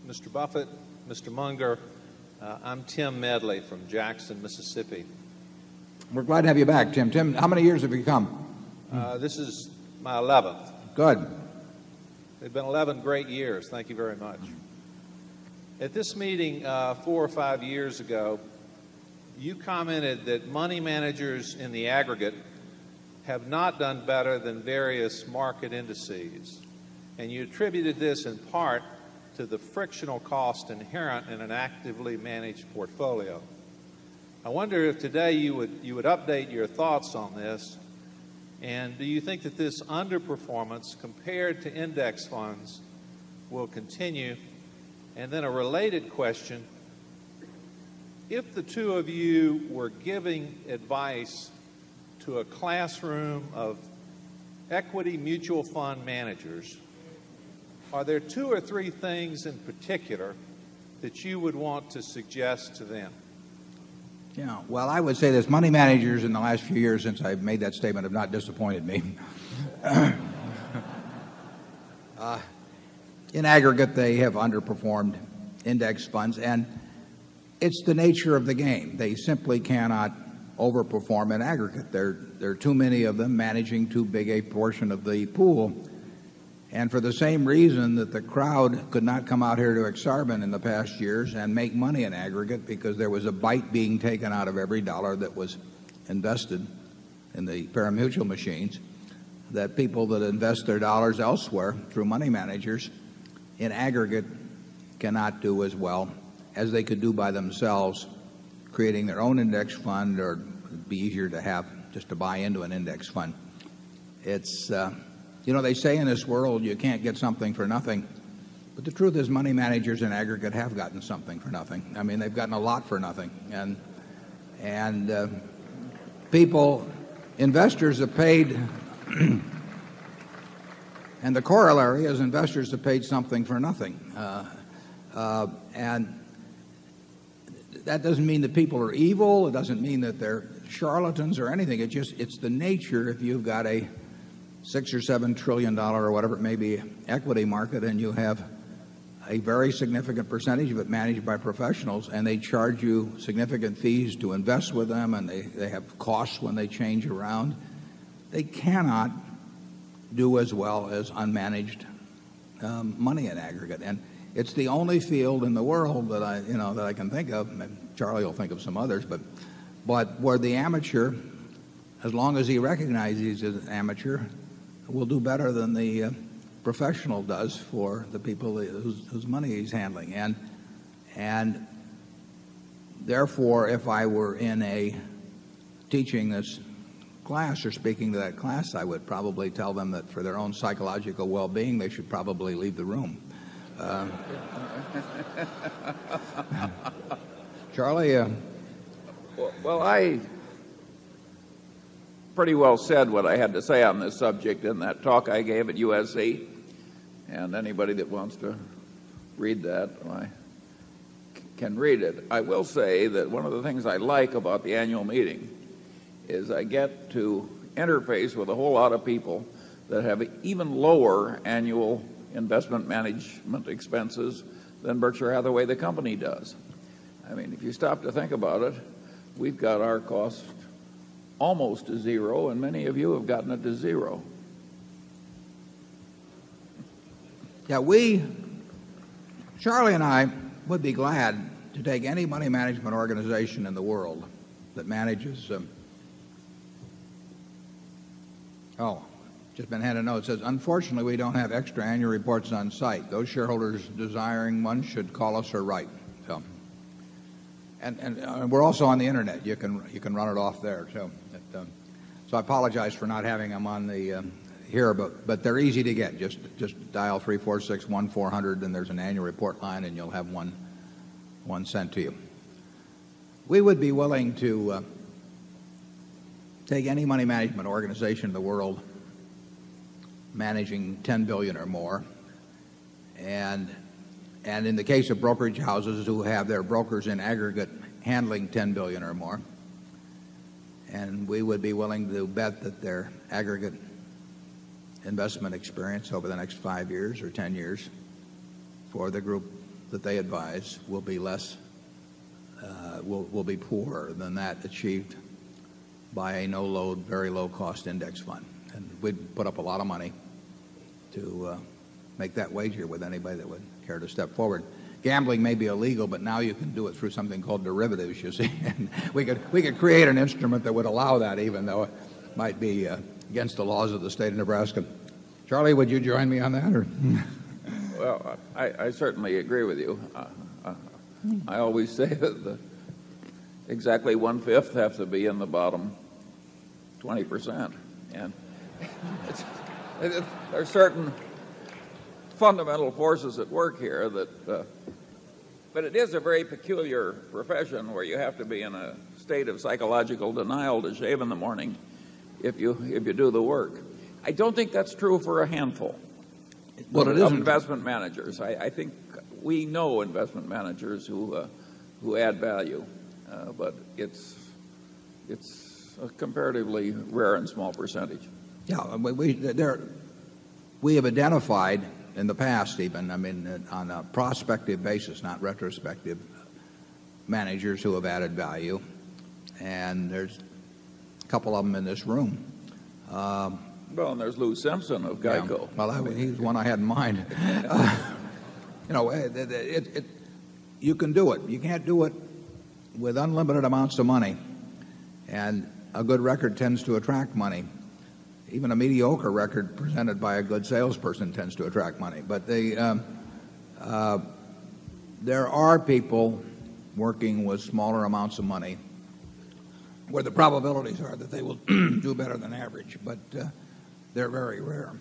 Mr. Buffett, Mr. Munger. I'm Tim Medley from Jackson, Mississippi. We're glad to have you back, Tim. Tim, how many years have you come? This is my 11th. Good. They've been 11 great years. Thank you very much. At this meeting 4 or 5 years ago, you commented that money managers in the aggregate have not done better than various market indices, and you attributed this in part to the frictional cost inherent in an actively managed portfolio. I wonder if today you would update your thoughts on this, and do you think that this underperformance compared to index funds will continue? And then a related question, if the two of you were giving advice to a classroom of equity mutual fund managers, are there 2 or 3 things in particular that you would want to suggest to them? Yeah, well, I would say this. Money managers in the last few years since I've made that statement have not disappointed me. In aggregate, they have underperformed index funds, and it's the nature of the game. They simply cannot overperform in aggregate. There are too many of them managing too big a portion of the pool. And for the same reason that the crowd could not come out here to Exarban in the past years and make money in aggregate because there was a bite being taken out of every dollar that was invested in the pari-mutuel machines, that people that invest their dollars elsewhere through money managers in aggregate cannot do as well as they could do by themselves, creating their own index fund, or it'd be easier to have just to buy into an index fund. It's they say in this world you can't get something for nothing, but the truth is money managers in aggregate have gotten something for nothing. I mean, they've gotten a lot for nothing, and investors have paid, and the corollary is investors have paid something for nothing, and that doesn't mean that people are evil. It doesn't mean that they're charlatans or anything. It's the nature. If you've got a $6 or $7 trillion or whatever it may be equity market, and you have a very significant percentage of it managed by professionals, and they charge you significant fees to invest with them, and they have costs when they change around, they cannot do as well as unmanaged money in aggregate. And it's the only field in the world that I can think of. Charlie will think of some others, but where the amateur, as long as he recognizes he's an amateur, will do better than the professional does for the people whose money he's handling. And therefore, if I were teaching this class or speaking to that class, I would probably tell them that for their own psychological well-being, they should probably leave the room. Charlie? Well, I pretty well said what I had to say on this subject in that talk I gave at USC, and anybody that wants to read that can read it. I will say that one of the things I like about the annual meeting is I get to interface with a whole lot of people that have even lower annual investment management expenses than Berkshire Hathaway, the company, does. I mean, if you stop to think about it, we've got our costs almost to zero, and many of you have gotten it to zero. Yeah, Charlie and I would be glad to take any money management organization in the world that manages just been handed a note. It says, unfortunately, we don't have extra annual reports on site. Those shareholders desiring one should call us or write. So, and we're also on the internet. You can run it off there. So I apologize for not having them on the here, but they're easy to get. Just dial 346-1400, and there's an annual report line, and you'll have one sent to you. We would be willing to take any money management organization in the world managing $10 billion or more, and in the case of brokerage houses who have their brokers in aggregate handling $10 billion or more, and we would be willing to bet that their aggregate investment experience over the next 5 years or 10 years for the group that they advise will be will be poorer than that achieved by a no-load, very low-cost index fund. And we'd put up a lot of money to make that wager with anybody that would care to step forward. Gambling may be illegal, but now you can do it through something called derivatives, you see. And we could create an instrument that would allow that, even though it might be against the laws of the state of Nebraska. Charlie, would you join me on that? Or? Well, I certainly agree with you. I always say that exactly 1/5 have to be in the bottom 20%. And there are certain fundamental forces at work here but it is a very peculiar profession where you have to be in a state of psychological denial to shave in the morning if you do the work. I don't think that's true for a handful of investment managers. I think we know investment managers who add value, but it's a comparatively rare and small percentage. Yeah, we have identified in the past, even, on a prospective basis, not retrospective, managers who have added value, and there's a couple of them in this room. Well, and there's Lou Simpson of Geico. Yeah, well, he's one I had in mind. You can do it. You can't do it with unlimited amounts of money, and a good record tends to attract money. Even a mediocre record presented by a good salesperson tends to attract money. But there are people working with smaller amounts of money where the probabilities are that they will do better than average, but they're very rare.